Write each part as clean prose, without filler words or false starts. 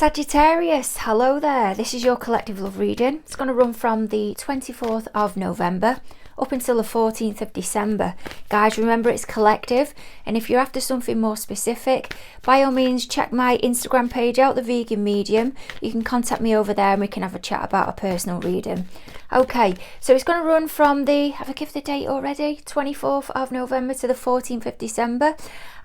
Sagittarius, hello there. This is your collective love reading. It's going to run from the 24th of November up until the 14th of December. Guys, remember it's collective, and if you're after something more specific, by all means check my Instagram page out, The Vegan Medium. You can contact me over there and we can have a chat about a personal reading. Okay, so it's going to run from the, have I given the date already? 24th of November to the 14th of December.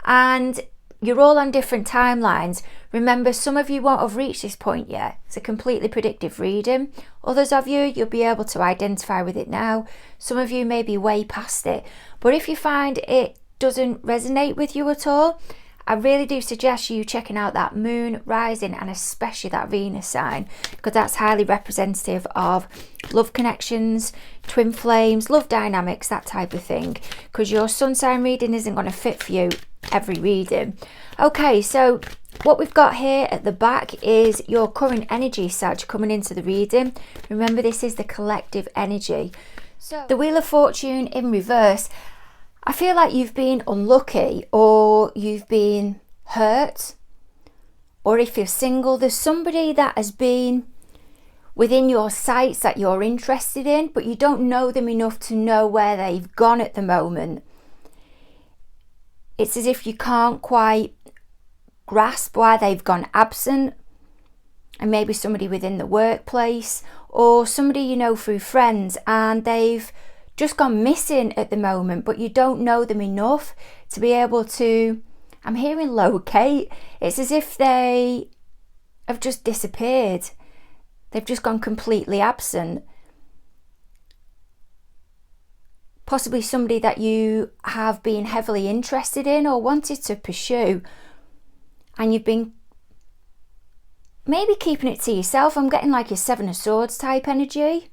And you're all on different timelines. Remember, some of you won't have reached this point yet. It's a completely predictive reading. Others of you, you'll be able to identify with it now. Some of you may be way past it. But if you find it doesn't resonate with you at all, I really do suggest you checking out that moon rising and especially that Venus sign, because that's highly representative of love connections, twin flames, love dynamics, that type of thing, because your sun sign reading isn't going to fit for you every reading. Okay, so what we've got here at the back is your current energy, Sag, coming into the reading. Remember, this is the collective energy. So the Wheel of Fortune in reverse. I feel like you've been unlucky, or you've been hurt, or if you're single, there's somebody that has been within your sights that you're interested in, but you don't know them enough to know where they've gone at the moment. It's as if you can't quite grasp why they've gone absent, and maybe somebody within the workplace or somebody you know through friends, and they've just gone missing at the moment, but you don't know them enough to be able to, I'm hearing locate. It's as if they have just disappeared. They've just gone completely absent. Possibly somebody that you have been heavily interested in or wanted to pursue, and you've been maybe keeping it to yourself. I'm getting like a Seven of Swords type energy.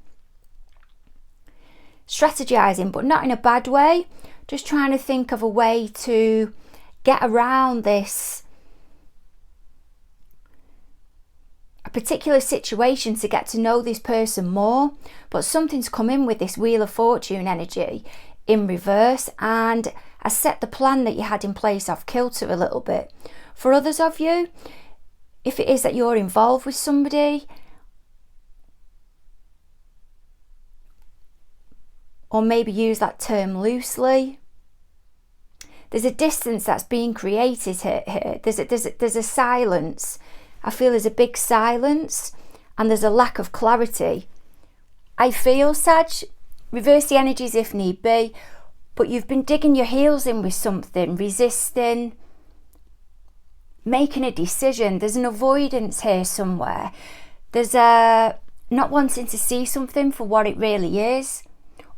Strategizing, but not in a bad way, just trying to think of a way to get around this, a particular situation, to get to know this person more. But something's come in with this Wheel of Fortune energy in reverse and has set the plan that you had in place off kilter a little bit. For others of you, if it is that you're involved with somebody, or maybe use that term loosely, there's a distance that's being created here. There's a silence. I feel there's a big silence and there's a lack of clarity. I feel, Sag, reverse the energies if need be, but you've been digging your heels in with something, resisting, making a decision. There's an avoidance here somewhere. There's a not wanting to see something for what it really is,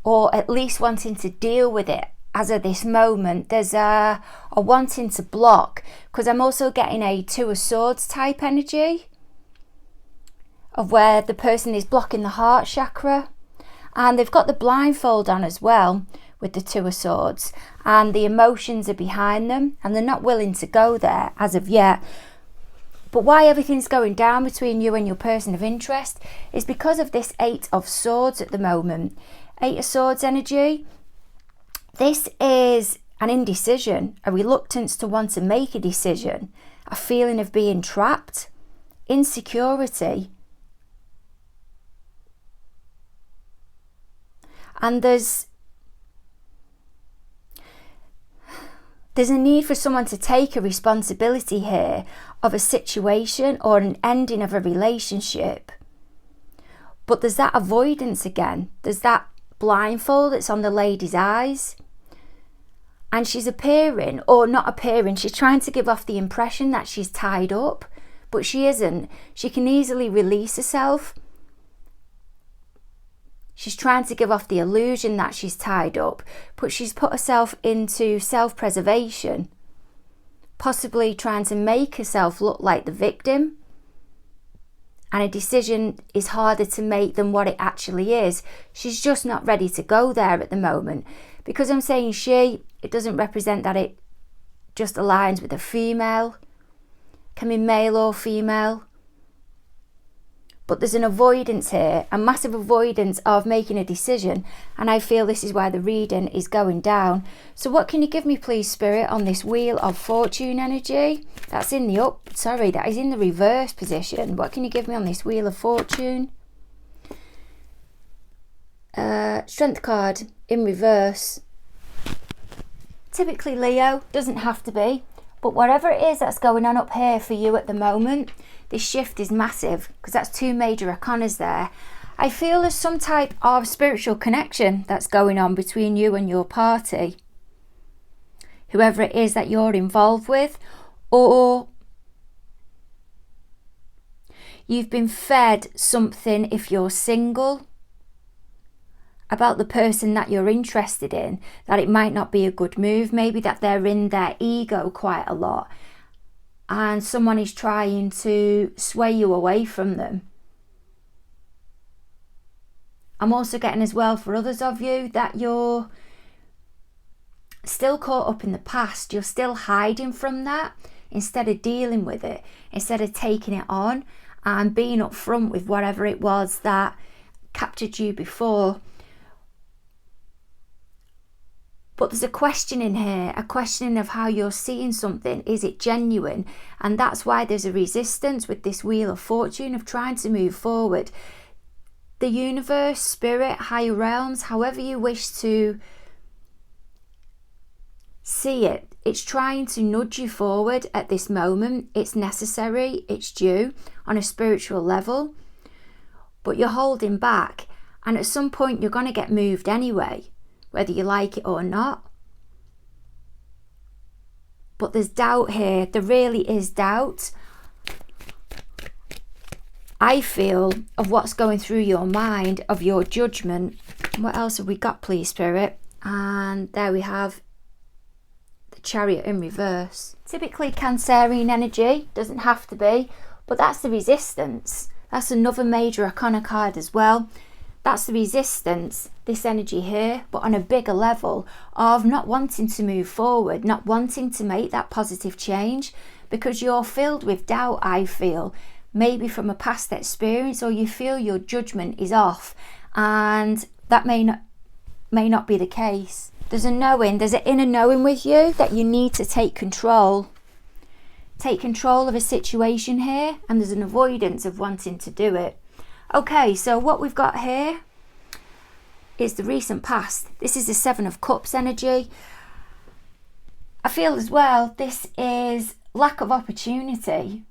or at least wanting to deal with it as of this moment. There's a wanting to block, because I'm also getting a Two of Swords type energy of where the person is blocking the heart chakra, and they've got the blindfold on as well with the Two of Swords, and the emotions are behind them and they're not willing to go there as of yet. But why everything's going down between you and your person of interest is because of this Eight of Swords at the moment. Eight of Swords energy. This is an indecision, a reluctance to want to make a decision, a feeling of being trapped, insecurity. And there's a need for someone to take a responsibility here of a situation or an ending of a relationship. But there's that avoidance again. There's that blindfold that's on the lady's eyes, and she's appearing, or not appearing, she's trying to give off the impression that she's tied up, but she isn't. She can easily release herself. She's trying to give off the illusion that she's tied up, but she's put herself into self-preservation, possibly trying to make herself look like the victim. And a decision is harder to make than what it actually is. She's just not ready to go there at the moment. Because I'm saying she, it doesn't represent that it just aligns with a female. Can be male or female. But there's an avoidance here, a massive avoidance of making a decision. And I feel this is why the reading is going down. So what can you give me, please, Spirit, on this Wheel of Fortune energy? That's in the that is in the reverse position. What can you give me on this Wheel of Fortune? Strength card in reverse. Typically Leo, doesn't have to be. But whatever it is that's going on up here for you at the moment, this shift is massive because that's two major arcanas there. I feel there's some type of spiritual connection that's going on between you and your party. Whoever it is that you're involved with, or you've been fed something if you're single about the person that you're interested in, that it might not be a good move, maybe that they're in their ego quite a lot and someone is trying to sway you away from them. I'm also getting as well for others of you that you're still caught up in the past, you're still hiding from that instead of dealing with it, instead of taking it on and being upfront with whatever it was that captured you before. But there's a question in here, a questioning of how you're seeing something. Is it genuine? And that's why there's a resistance with this Wheel of Fortune of trying to move forward. The universe, spirit, higher realms, however you wish to see it, it's trying to nudge you forward at this moment. It's necessary, it's due on a spiritual level. But you're holding back. And at some point you're going to get moved anyway, whether you like it or not. But there's doubt here. There really is doubt, I feel, of what's going through your mind, of your judgment. What else have we got, please, Spirit? And there we have the Chariot in reverse. Typically Cancerian energy, doesn't have to be, but that's the resistance. That's another major arcana card as well. That's the resistance, this energy here, but on a bigger level of not wanting to move forward, not wanting to make that positive change because you're filled with doubt, I feel, maybe from a past experience, or you feel your judgment is off, and that may not be the case. There's a knowing, there's an inner knowing with you that you need to take control. Take control of a situation here, and there's an avoidance of wanting to do it. Okay, so what we've got here is the recent past. This is the Seven of Cups energy. I feel as well this is lack of opportunity.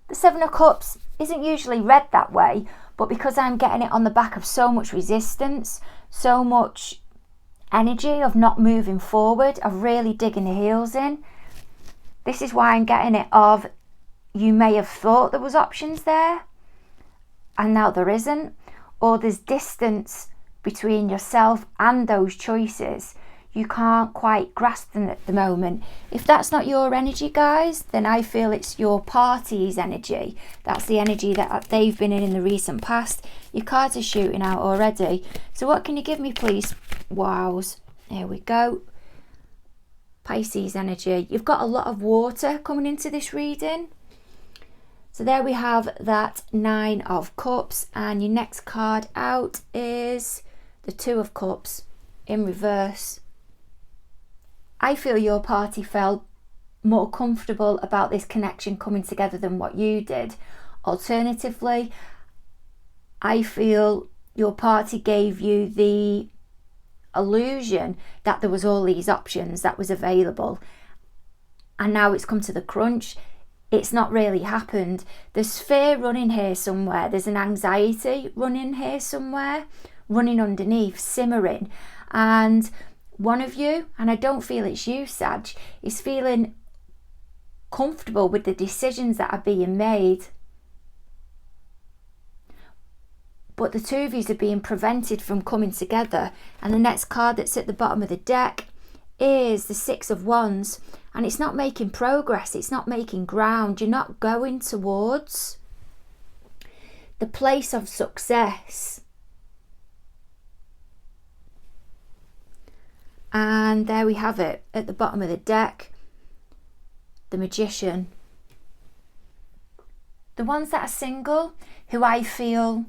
The Seven of Cups isn't usually read that way, but because I'm getting it on the back of so much resistance, so much energy of not moving forward, of really digging the heels in, this is why I'm getting it of you may have thought there was options there and now there isn't, or there's distance between yourself and those choices. You can't quite grasp them at the moment. If that's not your energy, guys, then I feel it's your party's energy. That's the energy that they've been in the recent past. Your cards are shooting out already. So what can you give me, please? Wows. There we go. Pisces energy. You've got a lot of water coming into this reading. So there we have that Nine of Cups, and your next card out is the Two of Cups in reverse. I feel your party felt more comfortable about this connection coming together than what you did. Alternatively, I feel your party gave you the illusion that there was all these options that was available, and now it's come to the crunch. It's not really happened. There's fear running here somewhere. There's an anxiety running here somewhere, running underneath, simmering. And one of you, and I don't feel it's you, Sag, is feeling comfortable with the decisions that are being made. But the two of you are being prevented from coming together. And the next card that's at the bottom of the deck is the Six of Wands. And it's not making progress, it's not making ground. You're not going towards the place of success. And there we have it at the bottom of the deck, the Magician. The the ones that are single, who I feel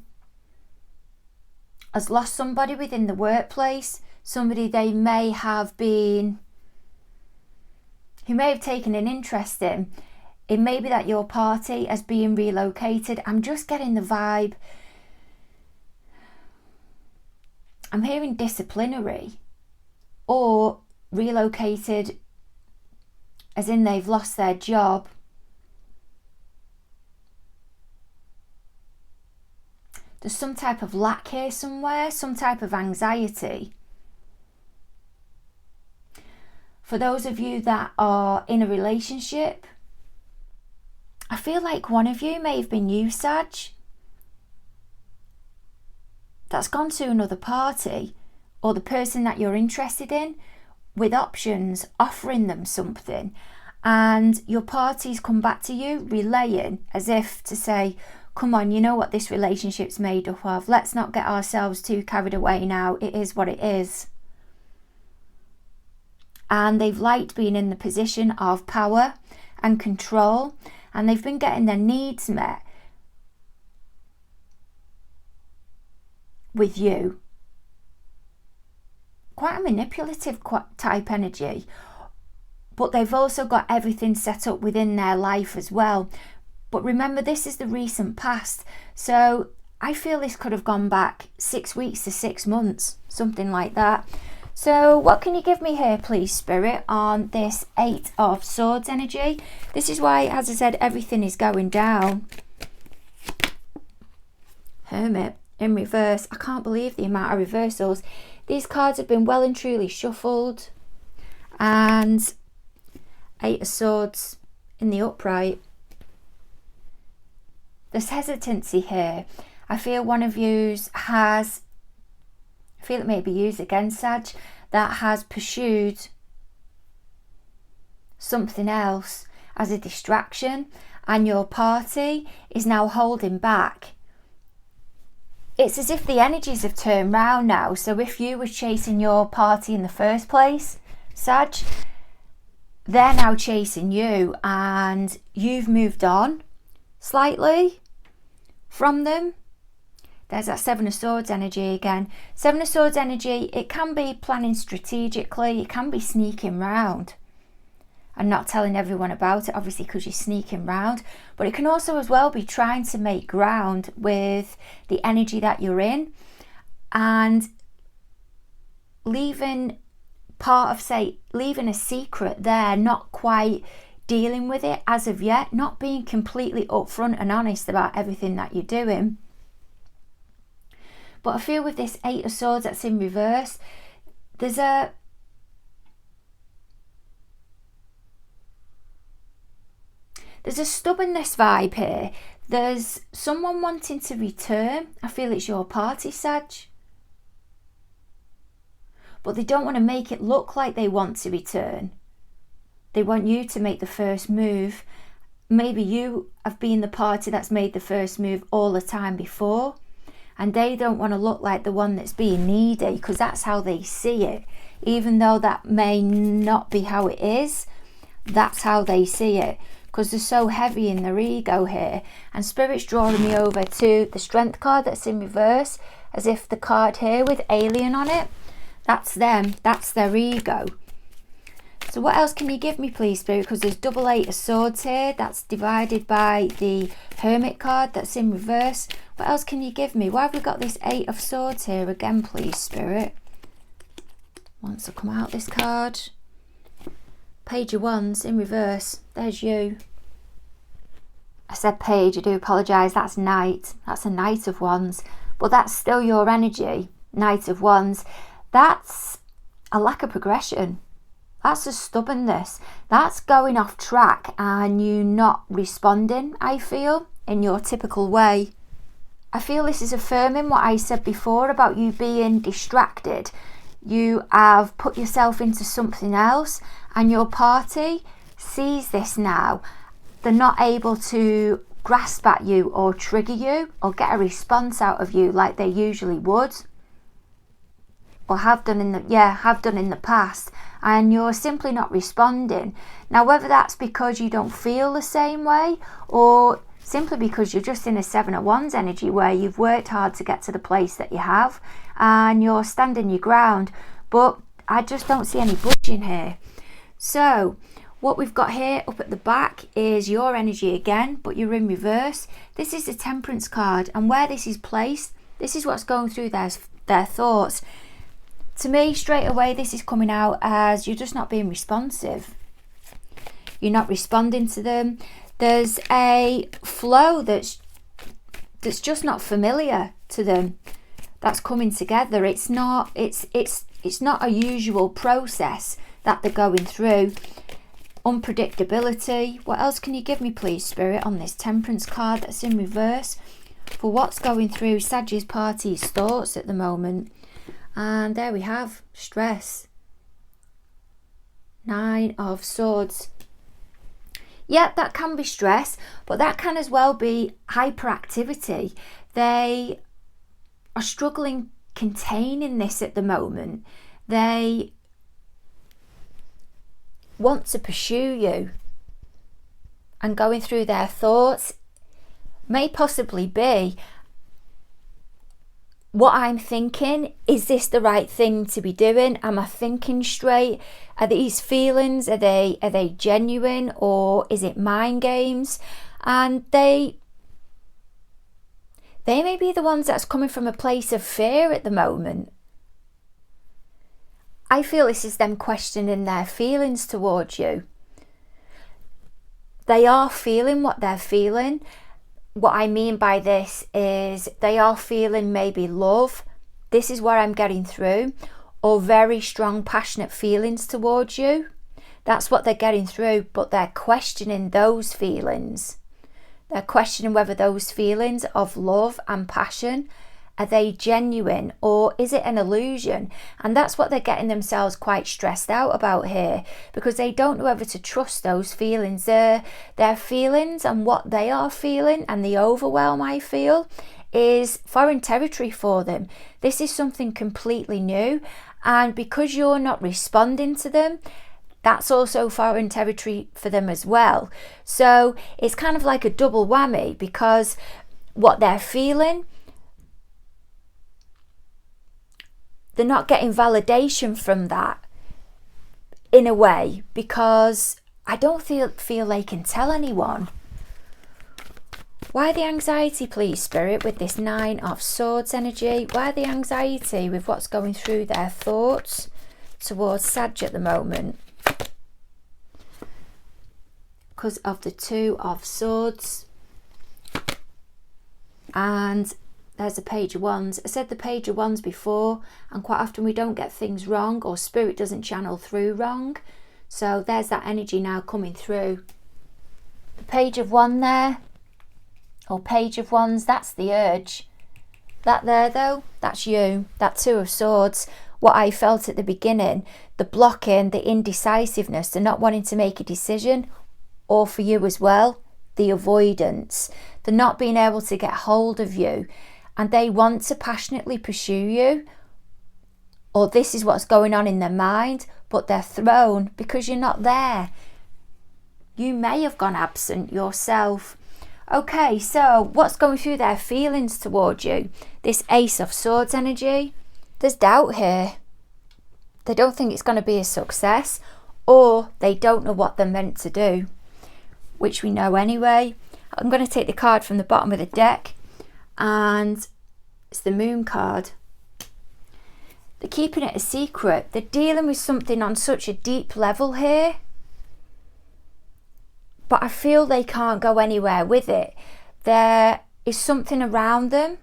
has lost somebody within the workplace, somebody they may have been, who may have taken an interest in. It may be that your party is being relocated. I'm just getting the vibe. I'm hearing disciplinary or relocated as in they've lost their job. There's some type of lack here somewhere, some type of anxiety. For those of you that are in a relationship, I feel like one of you may have been you, Sag, that's gone to another party, or the person that you're interested in, with options, offering them something, and your party's come back to you relaying as if to say, come on, you know what this relationship's made up of. Let's not get ourselves too carried away now. It is what it is. And they've liked being in the position of power and control, and they've been getting their needs met with you. Quite a manipulative type energy, but they've also got everything set up within their life as well. But remember, this is the recent past, so I feel this could have gone back 6 weeks to 6 months, something like that. So what can you give me here, please, Spirit, on this 8 of Swords energy? This is why, as I said, everything is going down. Hermit in reverse. I can't believe the amount of reversals. These cards have been well and truly shuffled. And 8 of Swords in the upright. There's hesitancy here. I feel one of yous has, I feel it may be used against Sag, that has pursued something else as a distraction, and your party is now holding back. It's as if the energies have turned round now. So if you were chasing your party in the first place, Sag, they're now chasing you, and you've moved on slightly from them. There's that 7 of Swords energy again. 7 of Swords energy, it can be planning strategically, it can be sneaking round and not telling everyone about it, obviously, because you're sneaking round. But it can also as well be trying to make ground with the energy that you're in and leaving part of, say, leaving a secret there, not quite dealing with it as of yet, not being completely upfront and honest about everything that you're doing. But I feel with this 8 of Swords that's in reverse, there's a stubbornness vibe here. There's someone wanting to return. I feel it's your party, Sag. But they don't want to make it look like they want to return. They want you to make the first move. Maybe you have been the party that's made the first move all the time before, and they don't want to look like the one that's being needy, because that's how they see it. Even though that may not be how it is, that's how they see it, because they're so heavy in their ego here. And Spirit's drawing me over to the Strength card that's in reverse, as if the card here with alien on it, that's them, that's their ego. So what else can you give me, please, Spirit? Because there's double 8 of Swords here. That's divided by the Hermit card that's in reverse. What else can you give me? Why have we got this 8 of Swords here again, please, Spirit? Once I come out this card. Page of Wands in reverse. There's you. I said page, I do apologise. That's Knight. That's a Knight of Wands. But that's still your energy. Knight of Wands. That's a lack of progression. That's a stubbornness. That's going off track and you not responding, I feel, in your typical way. I feel this is affirming what I said before about you being distracted. You have put yourself into something else, and your party sees this now. They're not able to grasp at you or trigger you or get a response out of you like they usually would. Or have done in the past, and you're simply not responding. Now, whether that's because you don't feel the same way, or simply because you're just in a 7 of Wands energy where you've worked hard to get to the place that you have and you're standing your ground, but I just don't see any budging here. So what we've got here up at the back is your energy again, but you're in reverse. This is the Temperance card, and where this is placed, this is what's going through their thoughts. To me, straight away, this is coming out as you're just not being responsive. You're not responding to them. There's a flow that's just not familiar to them. That's coming together. It's not a usual process that they're going through. Unpredictability. What else can you give me, please, Spirit, on this Temperance card that's in reverse for what's going through Sagittarius' thoughts at the moment? And there we have stress. 9 of Swords. Yeah, that can be stress, but that can as well be hyperactivity. They are struggling containing this at the moment. They want to pursue you, and going through their thoughts may possibly be, what I'm thinking, is this the right thing to be doing? Am I thinking straight? Are these feelings, are they genuine, or is it mind games? And they may be the ones that's coming from a place of fear at the moment. I feel this is them questioning their feelings towards you. They are feeling what they're feeling. What I mean by this is they are feeling maybe love. This is where I'm getting through. Or very strong, passionate feelings towards you. That's what they're getting through, but they're questioning those feelings. They're questioning whether those feelings of love and passion, are they genuine, or is it an illusion? And that's what they're getting themselves quite stressed out about here, because they don't know whether to trust those feelings. Their feelings and what they are feeling and the overwhelm I feel is foreign territory for them. This is something completely new, and because you're not responding to them, that's also foreign territory for them as well. So it's kind of like a double whammy, because what they're feeling, they're not getting validation from that in a way, because I don't feel they can tell anyone. Why the anxiety, please, Spirit, with this 9 of Swords energy? Why the anxiety with what's going through their thoughts towards Sag at the moment? Because of the 2 of Swords. And there's the Page of Wands. I said the Page of Wands before, and quite often we don't get things wrong, or Spirit doesn't channel through wrong. So there's that energy now coming through. The Page of Wands there, or Page of Wands, that's the urge. That there though, that's you. That 2 of Swords, what I felt at the beginning, the blocking, the indecisiveness, the not wanting to make a decision, or for you as well, the avoidance, the not being able to get hold of you. And they want to passionately pursue you, or this is what's going on in their mind, but they're thrown because you're not there. You may have gone absent yourself. Okay, so what's going through their feelings towards you? This Ace of Swords energy, there's doubt here. They don't think it's going to be a success, or they don't know what they're meant to do, which we know anyway. I'm going to take the card from the bottom of the deck, and it's the Moon card. They're keeping it a secret. They're dealing with something on such a deep level here, but I feel they can't go anywhere with it. There is something around them.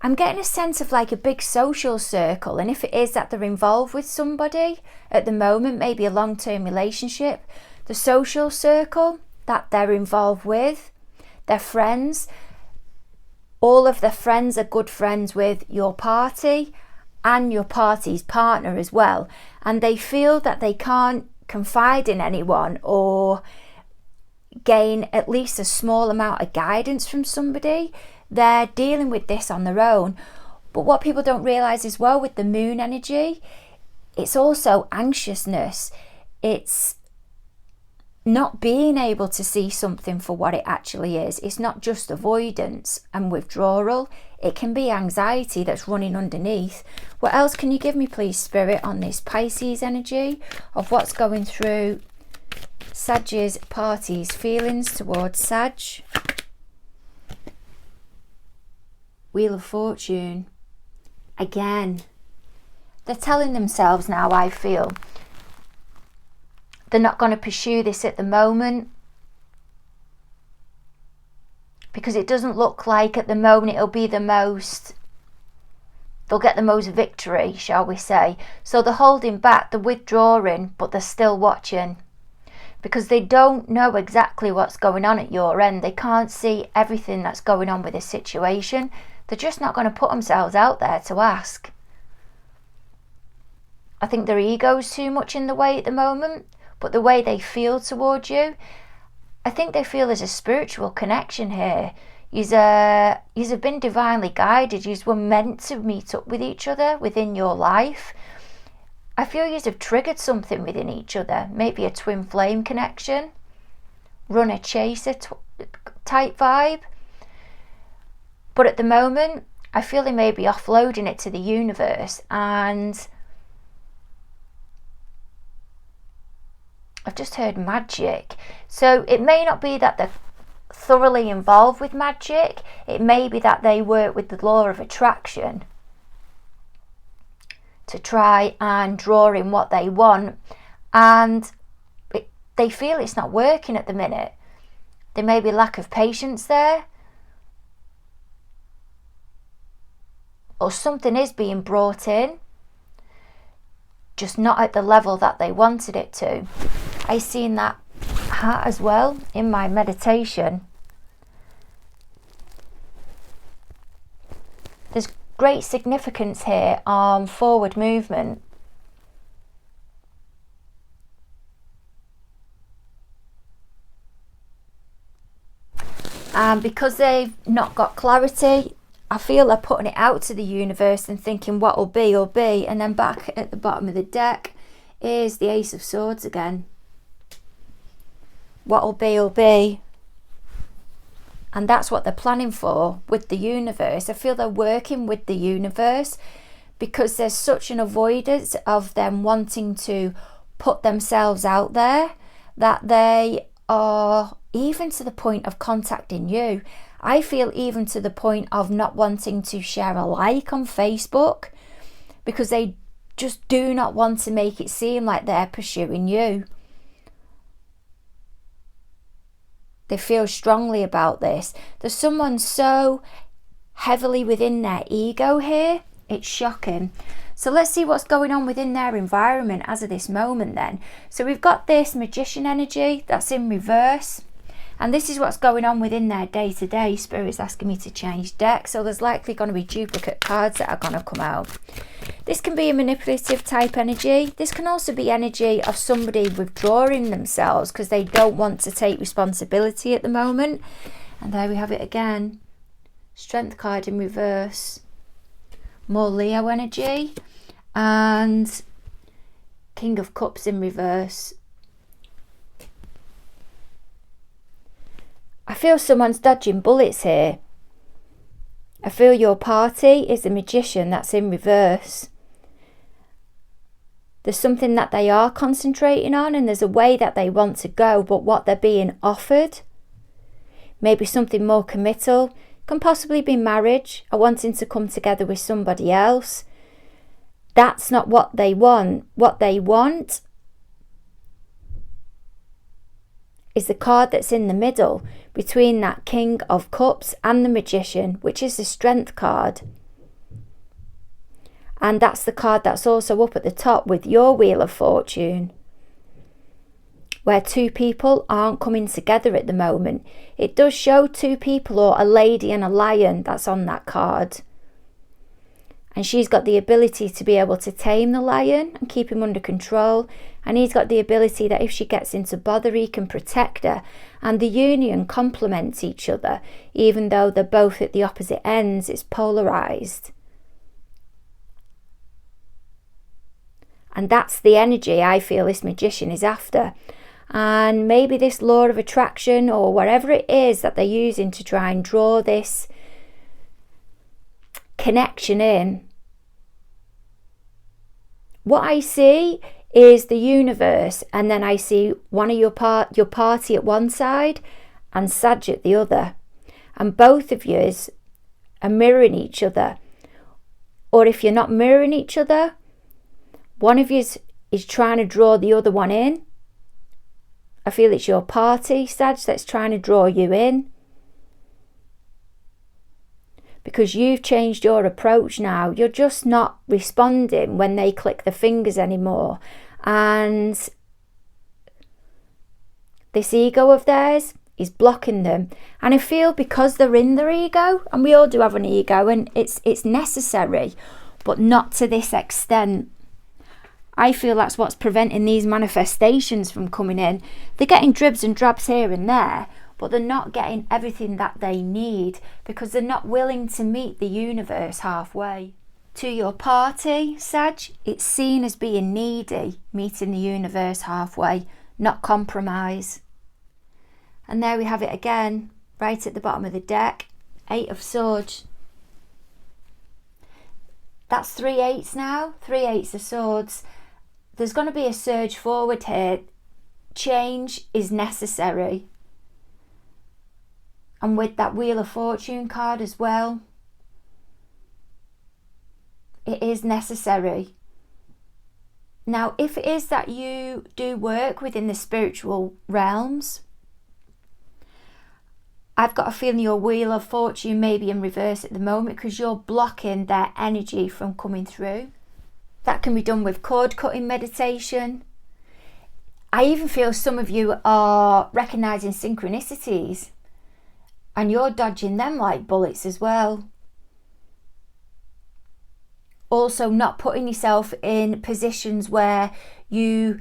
I'm getting a sense of like a big social circle, and if it is that they're involved with somebody at the moment, maybe a long-term relationship, the social circle that they're involved with, their friends, all of their friends are good friends with your party and your party's partner as well, and they feel that they can't confide in anyone or gain at least a small amount of guidance from somebody. They're dealing with this on their own. But what people don't realize as well with the Moon energy, it's also anxiousness. It's not being able to see something for what it actually is. It's not just avoidance and withdrawal. It can be anxiety that's running underneath. What else can you give me, please, Spirit, on this Pisces energy of what's going through Sag's party's feelings towards Sag? Wheel of Fortune. Again, they're telling themselves now, I feel, they're not going to pursue this at the moment because it doesn't look like at the moment it'll be they'll get the most victory, shall we say. So they're holding back, they're withdrawing, but they're still watching because they don't know exactly what's going on at your end. They can't see everything that's going on with this situation. They're just not going to put themselves out there to ask. I think their ego's too much in the way at the moment. But the way they feel towards you, I think they feel there's a spiritual connection here. You've been divinely guided. You were meant to meet up with each other within your life. I feel you have triggered something within each other. Maybe a twin flame connection, runner chaser type vibe. But at the moment, I feel they may be offloading it to the universe, and I've just heard magic. So it may not be that they're thoroughly involved with magic. It may be that they work with the law of attraction to try and draw in what they want. And they feel it's not working at the minute. There may be lack of patience there. Or something is being brought in, just not at the level that they wanted it to. I seen that hat as well in my meditation. There's great significance here on forward movement. And because they've not got clarity, I feel they're putting it out to the universe and thinking what will be, will be. And then back at the bottom of the deck is the Ace of Swords again. What will be, will be. And that's what they're planning for with the universe. I feel they're working with the universe because there's such an avoidance of them wanting to put themselves out there that they are even to the point of contacting you. I feel even to the point of not wanting to share a like on Facebook because they just do not want to make it seem like they're pursuing you. They feel strongly about this. There's someone so heavily within their ego here. It's shocking. So let's see what's going on within their environment as of this moment then. So we've got this Magician energy that's in reverse. And this is what's going on within their day-to-day. Spirit's asking me to change deck. So there's likely going to be duplicate cards that are going to come out. This can be a manipulative type energy. This can also be energy of somebody withdrawing themselves because they don't want to take responsibility at the moment. And there we have it again. Strength card in reverse. More Leo energy. And King of Cups in reverse. I feel someone's dodging bullets here. I feel your party is the Magician that's in reverse. There's something that they are concentrating on and there's a way that they want to go, but what they're being offered, maybe something more committal, can possibly be marriage or wanting to come together with somebody else. That's not what they want. What they want is the card that's in the middle between that King of Cups and the Magician, which is the Strength card. And that's the card that's also up at the top with your Wheel of Fortune, where two people aren't coming together at the moment. It does show two people, or a lady and a lion, that's on that card. And she's got the ability to be able to tame the lion and keep him under control. And he's got the ability that if she gets into bother, he can protect her. And the union complements each other, even though they're both at the opposite ends. It's polarized. And that's the energy I feel this Magician is after. And maybe this law of attraction or whatever it is that they're using to try and draw this connection in. What I see is the universe, and then I see one of your party at one side and Sag at the other. And both of you are mirroring each other. Or if you're not mirroring each other, one of you is trying to draw the other one in. I feel it's your party, Sag, that's trying to draw you in. Because you've changed your approach now. You're just not responding when they click the fingers anymore. And this ego of theirs is blocking them. And I feel because they're in their ego, and we all do have an ego, and it's necessary, but not to this extent. I feel that's what's preventing these manifestations from coming in. They're getting dribs and drabs here and there, but they're not getting everything that they need because they're not willing to meet the universe halfway. To your party, Sag, it's seen as being needy, meeting the universe halfway, not compromise. And there we have it again, right at the bottom of the deck, 8 of Swords. That's 3 8s now, 3 8s of Swords. There's going to be a surge forward here. Change is necessary. And with that Wheel of Fortune card as well, it is necessary. Now, if it is that you do work within the spiritual realms, I've got a feeling your Wheel of Fortune may be in reverse at the moment because you're blocking their energy from coming through. That can be done with cord cutting meditation. I even feel some of you are recognising synchronicities and you're dodging them like bullets as well. Also, not putting yourself in positions where you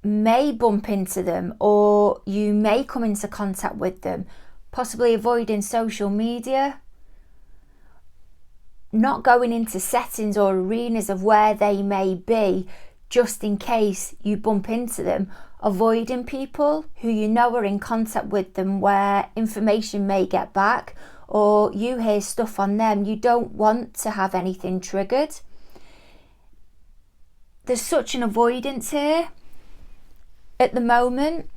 may bump into them or you may come into contact with them. Possibly avoiding social media. Not going into settings or arenas of where they may be just in case you bump into them. Avoiding people who you know are in contact with them where information may get back or you hear stuff on them. You don't want to have anything triggered. There's such an avoidance here at the moment.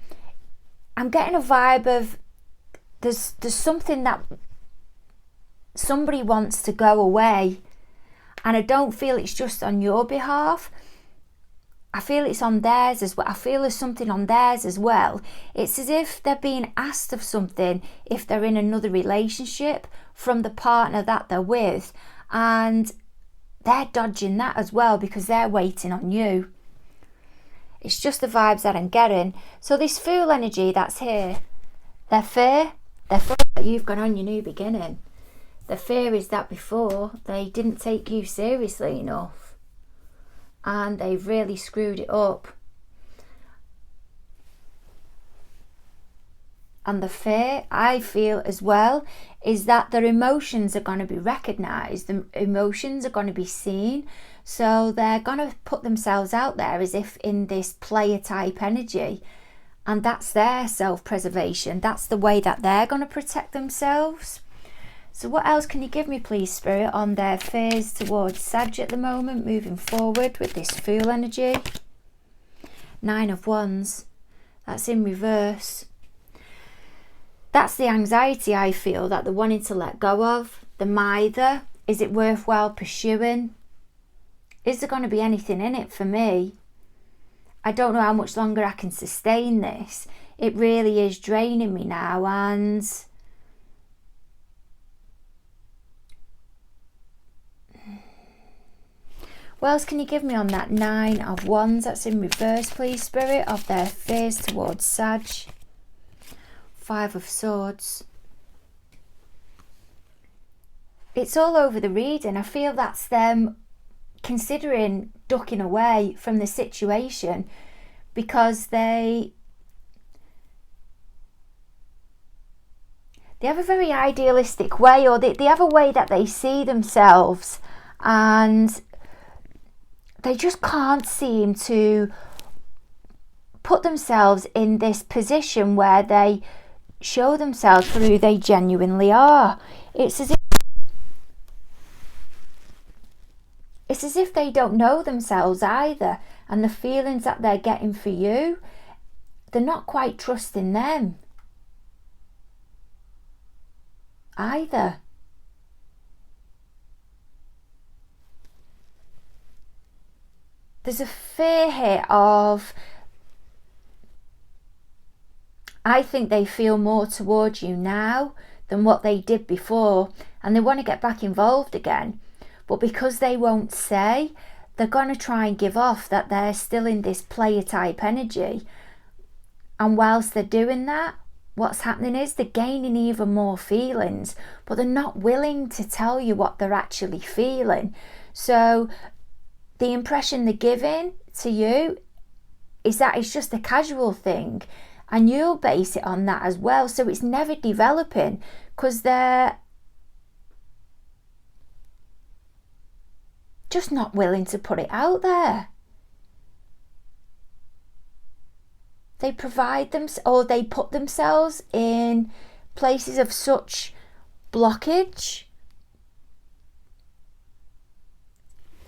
I'm getting a vibe of there's something that somebody wants to go away, and I don't feel it's just on your behalf. I feel it's on theirs as well. I feel there's something on theirs as well. It's as if they're being asked of something if they're in another relationship from the partner that they're with, and they're dodging that as well because they're waiting on you. It's just the vibes that I'm getting. So this Fool energy that's here, their fear that you've gone on your new beginning. The fear is that before they didn't take you seriously enough and they've really screwed it up. And the fear, I feel as well, is that their emotions are going to be recognised. The emotions are going to be seen. So they're going to put themselves out there as if in this player type energy. And that's their self-preservation. That's the way that they're going to protect themselves. So what else can you give me, please, Spirit, on their fears towards Sag at the moment, moving forward with this Fool energy? 9 of Wands. That's in reverse. That's the anxiety I feel that they're wanting to let go of. The mither. Is it worthwhile pursuing? Is there going to be anything in it for me? I don't know how much longer I can sustain this. It really is draining me now, and what else can you give me on that 9 of Wands that's in reverse, please, Spirit, of their fears towards Sag? 5 of Swords. It's all over the reading. I feel that's them considering ducking away from the situation because they have a very idealistic way, or they have a way that they see themselves, and they just can't seem to put themselves in this position where they show themselves for who they genuinely are. It's as if they don't know themselves either, and the feelings that they're getting for you, they're not quite trusting them either. There's a fear here of, I think they feel more towards you now than what they did before, and they want to get back involved again. But because they won't say, they're going to try and give off that they're still in this player type energy. And whilst they're doing that, what's happening is they're gaining even more feelings, but they're not willing to tell you what they're actually feeling. So the impression they're giving to you is that it's just a casual thing, and you'll base it on that as well. So it's never developing because they're just not willing to put it out there. They provide them, or they put themselves in places of such blockage.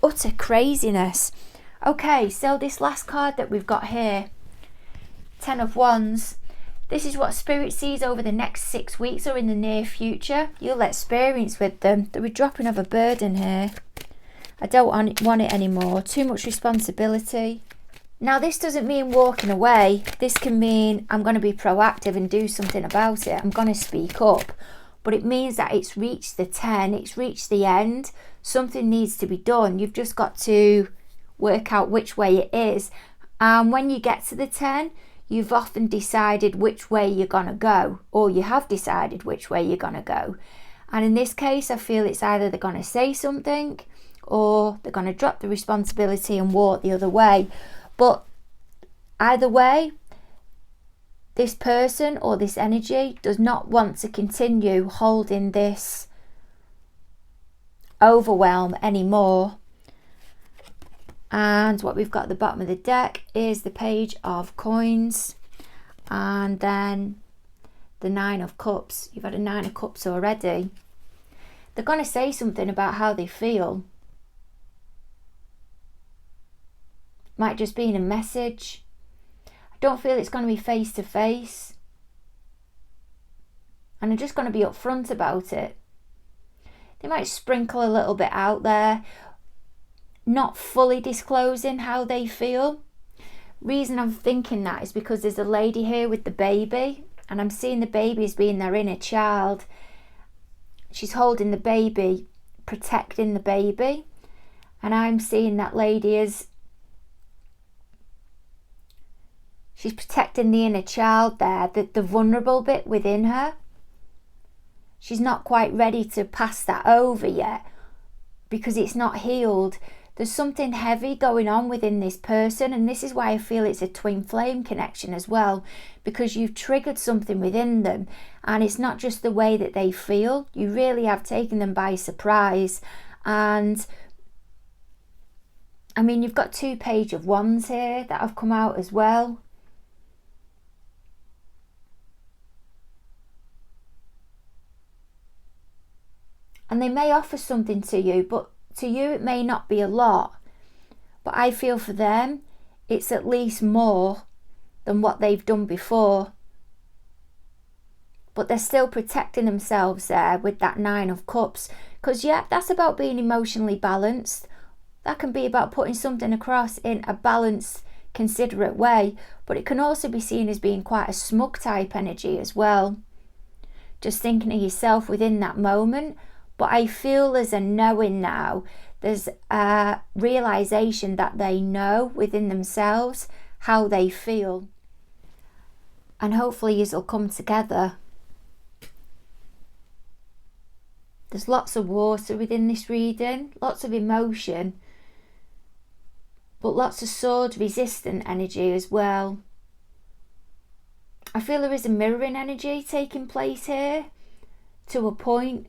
Utter craziness. Okay, so this last card that we've got here, 10 of Wands. This is what Spirit sees over the next 6 weeks or in the near future. You'll experience with them. The dropping of a burden here. I don't want it anymore. Too much responsibility. Now, this doesn't mean walking away. This can mean I'm going to be proactive and do something about it. I'm going to speak up. But it means that it's reached the 10. It's reached the end. Something needs to be done. You've just got to work out which way it is. And when you get to the 10, you've often decided which way you're going to go. Or you have decided which way you're going to go. And in this case, I feel it's either they're going to say something, or they're going to drop the responsibility and walk the other way. But either way, this person or this energy does not want to continue holding this overwhelm anymore. And what we've got at the bottom of the deck is the Page of Coins, and then the 9 of Cups. You've had a 9 of Cups already. They're going to say something about how they feel. Might just be in a message. I don't feel it's going to be face to face. And they're just going to be upfront about it. They might sprinkle a little bit out there, not fully disclosing how they feel. Reason I'm thinking that is because there's a lady here with the baby, and I'm seeing the baby as being their inner child. She's holding the baby, protecting the baby, and I'm seeing that lady as she's protecting the inner child there, the vulnerable bit within her. She's not quite ready to pass that over yet because it's not healed. There's something heavy going on within this person, and this is why I feel it's a twin flame connection as well, because you've triggered something within them, and it's not just the way that they feel. You really have taken them by surprise. And I mean, you've got 2 Page of Wands here that have come out as well. And they may offer something to you, but to you it may not be a lot. But I feel for them, it's at least more than what they've done before. But they're still protecting themselves there with that 9 of Cups. Because yeah, that's about being emotionally balanced. That can be about putting something across in a balanced, considerate way. But it can also be seen as being quite a smug type energy as well. Just thinking of yourself within that moment. But I feel there's a knowing now. There's a realization that they know within themselves how they feel. And hopefully it'll come together. There's lots of water within this reading. Lots of emotion. But lots of sword resistant energy as well. I feel there is a mirroring energy taking place here. To a point.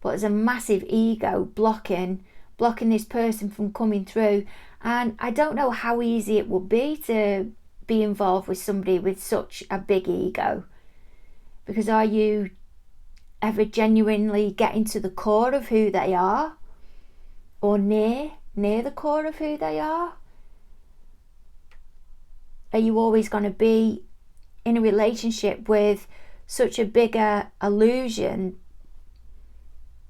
But there's a massive ego blocking this person from coming through. And I don't know how easy it would be to be involved with somebody with such a big ego. Because are you ever genuinely getting to the core of who they are? Or near the core of who they are? Are you always going to be in a relationship with such a bigger illusion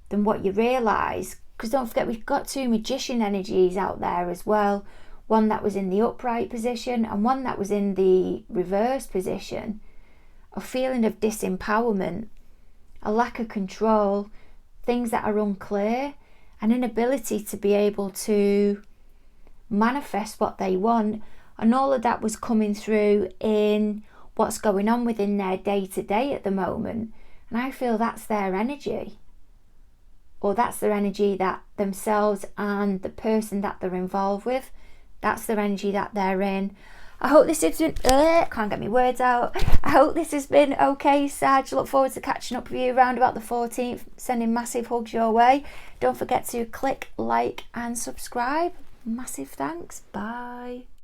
than what you realise? Because don't forget, we've got two magician energies out there as well. One that was in the upright position and one that was in the reverse position. A feeling of disempowerment, a lack of control, things that are unclear, an inability to be able to manifest what they want. And all of that was coming through in what's going on within their day-to-day at the moment. And I feel that's their energy. Or that's their energy that themselves and the person that they're involved with, that's their energy that they're in. I hope this has been, can't get my words out. I hope this has been okay, Sag. Look forward to catching up with you around about the 14th. Sending massive hugs your way. Don't forget to click, like and subscribe. Massive thanks. Bye.